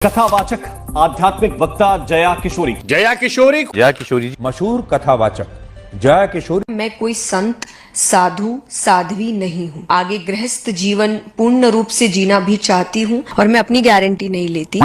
कथावाचक आध्यात्मिक वक्ता जया किशोरी जी मशहूर कथावाचक जया किशोरी। मैं कोई संत साधु साध्वी नहीं हूँ। आगे गृहस्थ जीवन पूर्ण रूप से जीना भी चाहती हूँ और मैं अपनी गारंटी नहीं लेती।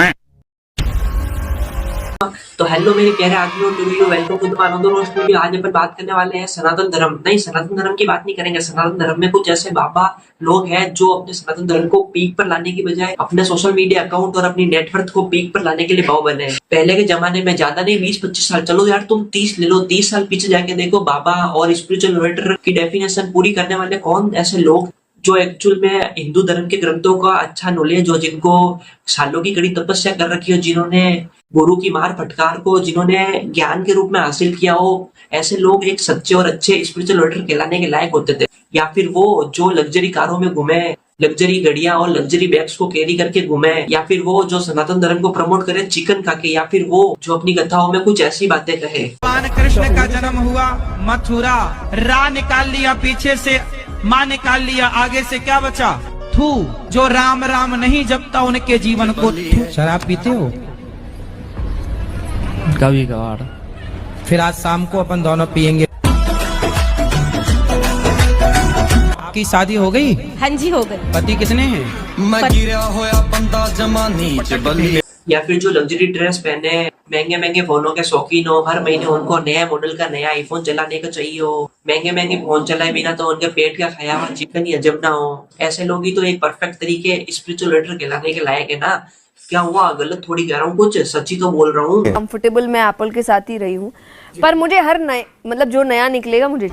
तो हेलो मेरे प्यारे आदमियों, welcome to the another roast video. आज अपन बात करने वाले हैं सनातन धर्म। नहीं, सनातन धर्म की बात नहीं करेंगे। सनातन धर्म में कुछ ऐसे बाबा लोग हैं जो अपने सनातन धर्म को पीक पर लाने की बजाय अपने सोशल मीडिया अकाउंट और अपनी नेटवर्थ को पीक पर लाने के लिए भाव बने हैं। पहले के जमाने में ज्यादा नहीं 20-25 साल, चलो यार तुम 30 ले लो, 30 साल पीछे जाके देखो, बाबा और स्पिरिचुअल लीडर की डेफिनेशन पूरी करने वाले कौन ऐसे लोग जो एक्चुअल में हिंदू धर्म के ग्रंथों का अच्छा नॉलेज हो, जिनको सालों की कड़ी तपस्या कर रखी हो, जिन्होंने गुरु की मार फटकार को जिन्होंने ज्ञान के रूप में हासिल किया हो, ऐसे लोग एक सच्चे और अच्छे स्पिरिचुअल लीडर कहलाने के लायक होते थे। या फिर वो जो लग्जरी कारों में घूमे, लग्जरी गड़ियां और लग्जरी बैग्स को कैरी करके घूमे, या फिर वो जो सनातन धर्म को प्रमोट करे चिकन खा के, या फिर वो जो अपनी कथाओं में कुछ ऐसी बातें कहे। भगवान कृष्ण का जन्म हुआ मथुरा, रा निकाल लिया पीछे से, माँ निकाल लिया आगे से, क्या बचा? थू। जो राम राम नहीं जपता उनके जीवन को थू। शराब पीते हो? कभी कभार। फिर आज शाम को अपन दोनों पियेंगे। आपकी शादी हो गई? हाँ जी हो गई। पति कितने हैं? या फिर जो लग्जरी ड्रेस पहने, महंगे महंगे फोनों के शौकीन हो, हर महीने उनको नया मॉडल का नया आईफोन चलाने का चाहिए हो, महंगे महंगे फोन चलाए बिना तो उनके पेट का खाया हुआ चिकन ही हजम ना हो, ऐसे लोग ही तो एक परफेक्ट तरीके स्पिरिचुअल लीडर कहलाने के लायक है ना। क्या हुआ? गलत थोड़ी कह रहा हूँ, कुछ सच्ची तो बोल रहा हूँ। कंफर्टेबल मैं एप्पल के साथ ही रही हूँ, पर मुझे हर नए मतलब जो नया निकलेगा मुझे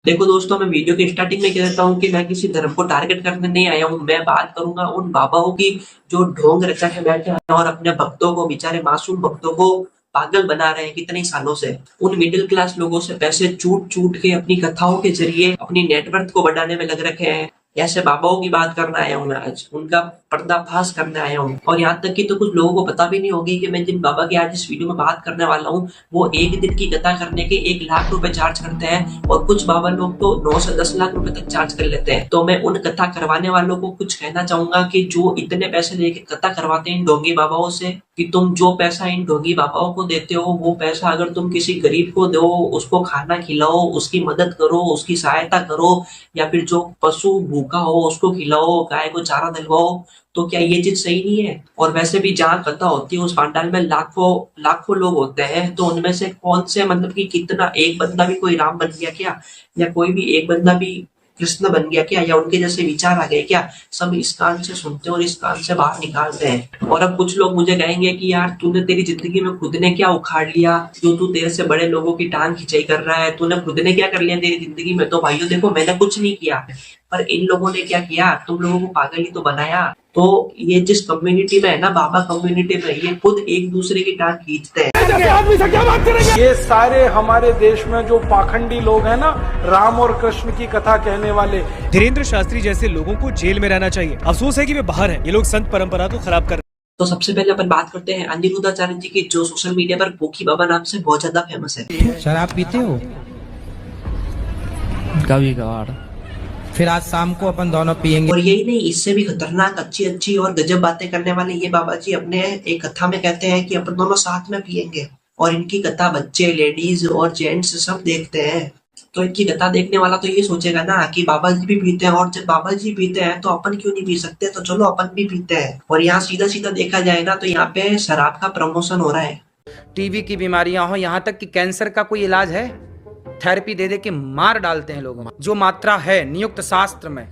देखो दोस्तों, मैं वीडियो के स्टार्टिंग में कह देता हूँ कि मैं किसी धर्म को टारगेट करने नहीं आया हूँ। मैं बात करूंगा उन बाबाओं की जो ढोंग रचा के बैठे हैं और अपने भक्तों को, बेचारे मासूम भक्तों को पागल बना रहे हैं कितने सालों से। उन मिडिल क्लास लोगों से पैसे चूट चूट के अपनी कथाओं के जरिए अपनी नेटवर्थ को बढ़ाने में लग रखे हैं। ऐसे बाबाओं की बात करना आया हूँ मैं आज, उनका पर्दाफाश करने आया हूँ। और यहाँ तक कि तो कुछ लोगों को पता भी नहीं होगी कि मैं जिन बाबा की आज इस वीडियो में बात करने वाला हूँ वो एक दिन की कथा करने के 1 लाख रुपए चार्ज करते हैं, और कुछ बाबा लोग तो 9 से 10 लाख रुपए तक चार्ज कर लेते हैं। तो मैं उन कथा करवाने वालों को कुछ कहना चाहूंगा कि जो इतने पैसे लेके कथा करवाते हैं इन ढोंगी बाबाओं से, कि तुम जो पैसा इन ढोंगी बाबाओं को देते हो वो पैसा अगर तुम किसी गरीब को दो, उसको खाना खिलाओ, उसकी मदद करो, उसकी सहायता करो, या फिर जो पशु भूखा हो उसको खिलाओ, गाय को चारा दिलवाओ, तो क्या ये चीज सही नहीं है? और वैसे भी जहाँ कथा होती है उस पांडाल में लाखों लोग होते हैं, तो उनमें से कौन से मतलब कि कितना एक बंदा भी कोई राम बन गया क्या, या कोई भी एक बंदा भी कृष्ण बन गया क्या, या उनके जैसे विचार आ गए क्या? सब इस कान से सुनते हैं और इस कान से बाहर निकालते हैं। और अब कुछ लोग मुझे कहेंगे कि यार तूने तेरी जिंदगी में खुद ने क्या उखाड़ लिया जो तू तेरे से बड़े लोगों की टांग खिंचाई कर रहा है, तूने खुद ने क्या कर लिया तेरी जिंदगी में? तो भाइयों देखो, मैंने कुछ नहीं किया, पर इन लोगों ने क्या किया, तुम लोगों को पागल ही तो बनाया। तो ये जिस कम्युनिटी में है ना, बाबा कम्युनिटी में, ये खुद एक दूसरे की टांग खींचते हैं। ये सारे हमारे देश में जो पाखंडी लोग हैं ना, राम और कृष्ण की कथा कहने वाले, धीरेन्द्र शास्त्री जैसे लोगों को जेल में रहना चाहिए। अफसोस है कि वे बाहर हैं। ये लोग संत परंपरा को खराब कर। तो सबसे पहले अपन बात करते हैं अनिरुद्धाचार्य जी की, जो सोशल मीडिया पर पोखी बाबा नाम से बहुत ज्यादा फेमस है। शराब पीते हो? कभी कभार। फिर आज शाम को अपन दोनों पियेंगे। और यही नहीं, इससे भी खतरनाक अच्छी अच्छी और गजब बातें करने वाले ये बाबा जी अपने एक कथा में कहते हैं कि अपन दोनों साथ में पियेंगे, और इनकी कथा बच्चे, लेडीज और जेंट्स सब देखते हैं। तो इनकी कथा देखने वाला तो ये सोचेगा ना कि बाबा जी भी पीते हैं, और जब बाबा जी पीते हैं तो अपन क्यों नहीं पी सकते, तो चलो अपन भी पीते हैं। और यहाँ सीधा सीधा देखा जाए ना तो यहाँ पे शराब का प्रमोशन हो रहा है। टीबी की बीमारियां हो, यहाँ तक कि कैंसर का कोई इलाज है, थेरेपी दे दे के मार डालते हैं लोग। जो मात्रा है नियुक्त शास्त्र में,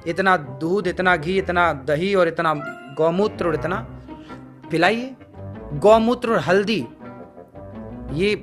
इतना दूध, इतना घी, इतना दही और इतना गौमूत्र और इतना पिलाइए। गौमूत्र और हल्दी, ये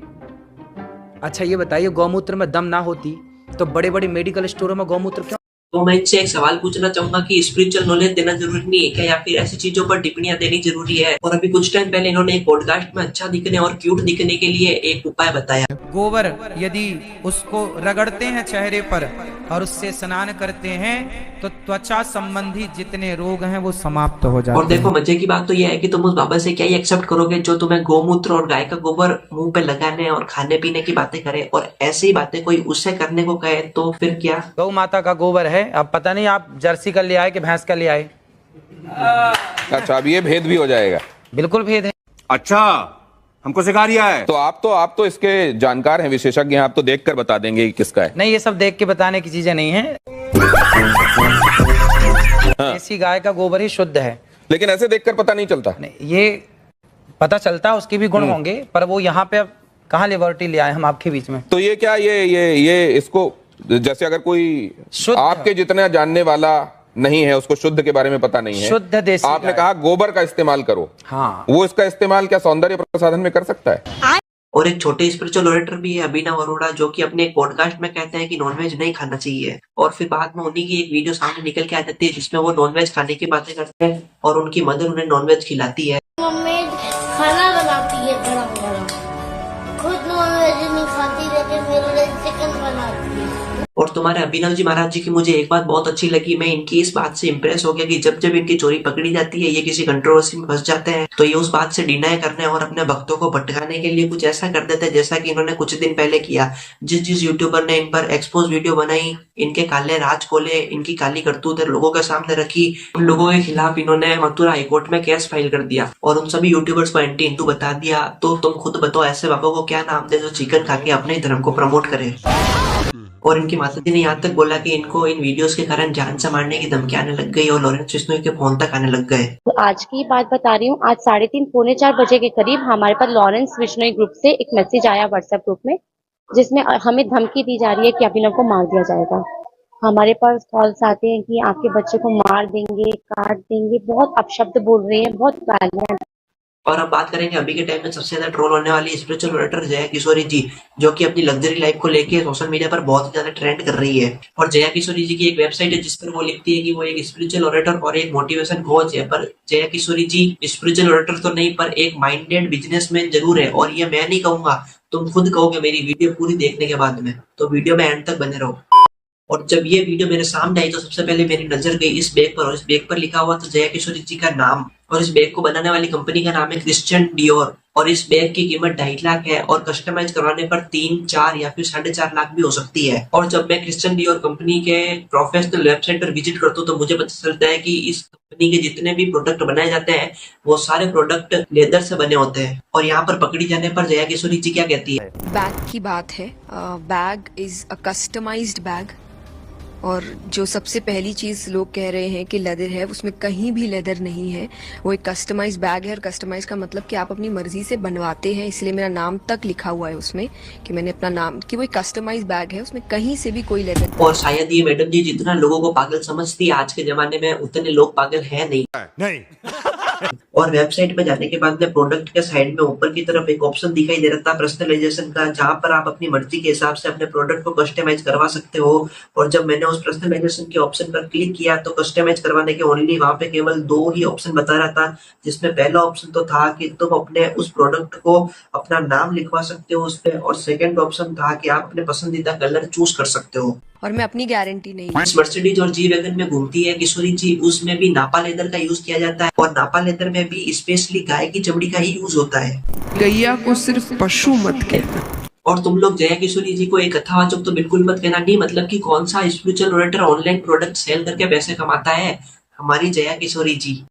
अच्छा ये बताइए, गौमूत्र में दम ना होती तो बड़े बड़े मेडिकल स्टोरों में गौमूत्र क्यों? तो मैं इनसे एक सवाल पूछना चाहूंगा कि स्पिरिचुअल नॉलेज देना जरूरी नहीं है क्या, या फिर ऐसी चीजों पर टिप्पणियां देनी जरूरी है? और अभी कुछ टाइम पहले इन्होंने एक पॉडकास्ट में अच्छा दिखने और क्यूट दिखने के लिए एक उपाय बताया। गोबर यदि उसको रगड़ते हैं चेहरे पर और उससे स्नान करते हैं तो त्वचा संबंधी जितने रोग हैं वो समाप्त हो जाते हैं। और देखो मजे की बात तो यह है कि तुम उस बाबा से क्या ही एक्सेप्ट करोगे जो तुम्हें गौमूत्र और गाय का गोबर मुंह पे लगाने और खाने पीने की बातें करे, और ऐसी ही बातें कोई उससे करने को कहे तो फिर क्या? गौ माता का गोबर है। अब पता नहीं आप जर्सी का ले आए कि भैंस का ले आए। अच्छा, अब ये भेद भी हो जाएगा। बिल्कुल भेद है। अच्छा, हमको सिखा रिया है। तो आप तो इसके जानकार हैं, विशेषज्ञ हैं, आप तो देखकर बता देंगे कि किसका है। नहीं, ये सब देख के बताने की चीजें नहीं है। देसी गाय का गोबर ही शुद्ध है। लेकिन ऐसे देखकर पता नहीं चलता। नहीं, ये पता चलता, उसके भी गुण होंगे, पर वो यहाँ पे अब कहाँ लिबर्टी ले आए हम आपके बीच में। तो ये क्या ये इसको, जैसे अगर कोई शुद्ध आपके जितना जानने वाला नहीं है, उसको शुद्ध के बारे में पता नहीं है, शुद्ध देसी आपने गाय। कहा गोबर का इस्तेमाल करो, हाँ, वो इसका इस्तेमाल क्या सौंदर्य प्रसाधन में कर सकता है? और एक छोटे स्पिरिचुअल ऑडिटर भी है अभिनव अरोड़ा, जो कि अपने एक पॉडकास्ट में कहते हैं कि नॉनवेज नहीं खाना चाहिए, और फिर बाद में उन्हीं की एक वीडियो सामने निकल के आ जाती है जिसमें वो नॉनवेज खाने की बातें करते हैं और उनकी मदर उन्हें नॉनवेज खिलाती है। मम्मी खाना बनाती है गरम गरम, खुद नॉनवेज नहीं खाती लेकिन मेरे लिए चिकन बनाती है। और तुम्हारे अभिनव जी महाराज जी की मुझे एक बात बहुत अच्छी लगी, मैं इनकी इस बात से इम्प्रेस हो गया कि जब जब इनकी चोरी पकड़ी जाती है, ये किसी कंट्रोवर्सी में फंस जाते हैं, तो ये उस बात से डिनाई करने और अपने भक्तों को भटकाने के लिए कुछ ऐसा कर देते हैं जैसा कि इन्होंने कुछ दिन पहले किया। जिस यूट्यूबर ने इन पर एक्सपोज वीडियो बनाई, इनके काले राज खोले, इनकी काली करतूतें लोगों के सामने रखी, उन लोगों के खिलाफ इन्होंने मथुरा हाईकोर्ट में केस फाइल कर दिया और उन सभी यूट्यूबर्स को एंटी हिंदू बता दिया। तो तुम खुद बताओ, ऐसे बाबा को क्या नाम दे जो चिकन खा के अपने धर्म को प्रमोट करे। और इनकी माता जी ने यहाँ तक बोला कि इनको इन वीडियोस के कारण जान से मारने की धमकी आने लग गई और लॉरेंस बिश्नोई के फोन तक आने लग गए। तो आज की बात बता रही हूँ, आज 3:30 पौने 4 बजे के करीब हमारे पास लॉरेंस बिश्नोई ग्रुप से एक मैसेज आया व्हाट्सएप ग्रुप में, जिसमें हमें धमकी दी जा रही है कि अभिनव को मार दिया जाएगा। हमारे पास कॉल्स आते हैं कि आपके बच्चे को मार देंगे, काट देंगे, बहुत अपशब्द बोल रहे हैं, बहुत गालियां। और अब बात करेंगे अभी के टाइम में सबसे ज्यादा ट्रोल होने वाली स्पिरिचुअल ऑडिटर जया किशोरी जी, जो कि अपनी लग्जरी लाइफ को लेके सोशल मीडिया पर बहुत ही ज्यादा ट्रेंड कर रही है। और जया किशोरी जी की एक वेबसाइट है जिस पर वो लिखती है कि वो एक स्पिरिचुअल ऑडिटर और एक मोटिवेशन कोच है, पर जया किशोरी जी स्पिरिचुअल ऑडिटर तो नहीं, पर एक माइंडेड बिजनेसमैन जरूर है। और ये मैं नहीं कहूंगा, तुम खुद कहोगे मेरी वीडियो पूरी देखने के बाद में, तो वीडियो में एंड तक बने रहो। और जब ये वीडियो मेरे सामने आई तो सबसे पहले मेरी नजर गई इस बैग पर, और इस बैग पर लिखा हुआ था जया किशोरी जी का नाम, और इस बैग को बनाने वाली कंपनी का नाम है क्रिश्चियन डियोर, और इस बैग की कीमत 2.5 लाख है और कस्टमाइज करवाने पर 3, 4 या फिर 4.5 लाख भी हो सकती है। और जब मैं क्रिश्चियन डियोर कंपनी के प्रोफेशनल वेबसाइट पर विजिट करता हूँ तो मुझे पता चलता है कि इस कंपनी के जितने भी प्रोडक्ट बनाए जाते हैं वो सारे प्रोडक्ट लेदर से बने होते हैं। और यहाँ पर पकड़ी जाने पर जया किशोरी जी क्या कहती है? बैग की बात है, bag is a customized bag, और जो सबसे पहली चीज़ लोग कह रहे हैं कि लेदर है, उसमें कहीं भी लेदर नहीं है। वो एक कस्टमाइज बैग है, और कस्टमाइज का मतलब कि आप अपनी मर्जी से बनवाते हैं, इसलिए मेरा नाम तक लिखा हुआ है उसमें कि मैंने अपना नाम, कि वो एक कस्टमाइज बैग है, उसमें कहीं से भी कोई लेदर। और शायद ये मैडम जी जितना लोगों को पागल समझती है आज के जमाने में, उतने लोग पागल है नहीं। और वेबसाइट पे जाने के बाद में प्रोडक्ट के साइड में ऊपर की तरफ एक ऑप्शन दिखाई दे रहा था पर्सनलाइजेशन का, जहां पर आप अपनी मर्जी के हिसाब से अपने प्रोडक्ट को कस्टमाइज करवा सकते हो। और जब मैंने उस पर्सनलाइजेशन के ऑप्शन पर क्लिक किया तो कस्टमाइज करवाने के ओनली वहां पे केवल 2 ही ऑप्शन बता रहा था, जिसमें पहला ऑप्शन तो था कि तुम अपने उस प्रोडक्ट को अपना नाम लिखवा सकते हो उस पे, और सेकंड ऑप्शन था कि आप अपने पसंदीदा कलर चूज कर सकते हो। और मैं अपनी गारंटी नहीं। मर्सिडीज और जी वैगन में घूमती है किशोरी जी, उसमें भी नापा लेदर का यूज किया जाता है, और नापा लेदर में भी स्पेशली गाय की चमड़ी का ही यूज होता है। गैया को सिर्फ पशु मत कहना। और तुम लोग जया किशोरी जी को एक कथावाचक तो बिल्कुल मत कहना, नहीं मतलब कि कौन सा spiritual auditor online product sale करके पैसे कमाता है? हमारी जया किशोरी जी।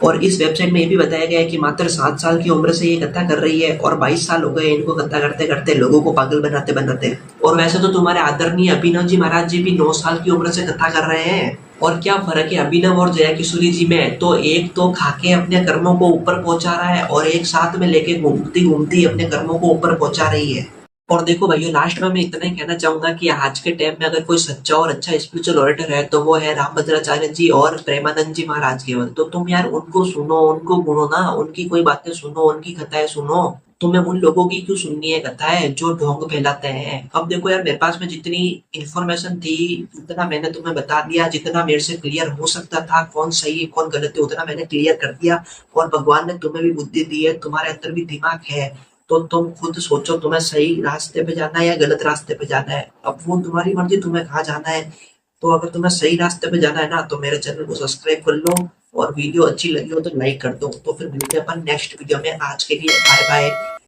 और इस वेबसाइट में ये भी बताया गया है कि मात्र 7 साल की उम्र से ये कथा कर रही है, और 22 साल हो गए इनको कथा करते करते, लोगों को पागल बनाते बनाते। और वैसे तो तुम्हारे आदरणीय अभिनव जी महाराज जी भी 9 साल की उम्र से कथा कर रहे हैं। और क्या फर्क है अभिनव और जया किशोरी जी में? तो एक तो खाके अपने कर्मों को ऊपर पहुंचा रहा है, और एक साथ में लेके घूमती घूमती अपने कर्मों को ऊपर पहुंचा रही है। और देखो भाइयों, लास्ट में मैं इतना ही कहना चाहूंगा कि आज के टाइम में अगर कोई सच्चा और अच्छा स्पिरिचुअल ऑडिटर है तो वो है रामभद्राचार्य जी और प्रेमानंद जी महाराज केवल। तो तुम यार उनको सुनो, उनको गुणो ना, उनकी कोई बातें सुनो, उनकी कथाएं सुनो। तुम्हें उन लोगों की क्यों सुननी है कथाएं जो ढोंग फैलाते हैं? अब देखो यार, मेरे पास में जितनी इन्फॉर्मेशन थी उतना मैंने तुम्हें बता दिया, जितना मेरे से क्लियर हो सकता था, कौन सही है कौन गलत है उतना मैंने क्लियर कर दिया। और भगवान ने तुम्हें भी बुद्धि दी है, तुम्हारे अंदर भी दिमाग है, तो तुम खुद सोचो तुम्हें सही रास्ते पे जाना है या गलत रास्ते पे जाना है। अब वो तुम्हारी मर्जी, तुम्हें कहाँ जाना है। तो अगर तुम्हें सही रास्ते पे जाना है ना, तो मेरे चैनल को सब्सक्राइब कर लो, और वीडियो अच्छी लगी हो तो लाइक कर दो। तो फिर मिलते हैं अपन नेक्स्ट वीडियो में। आज के लिए बाय बाय।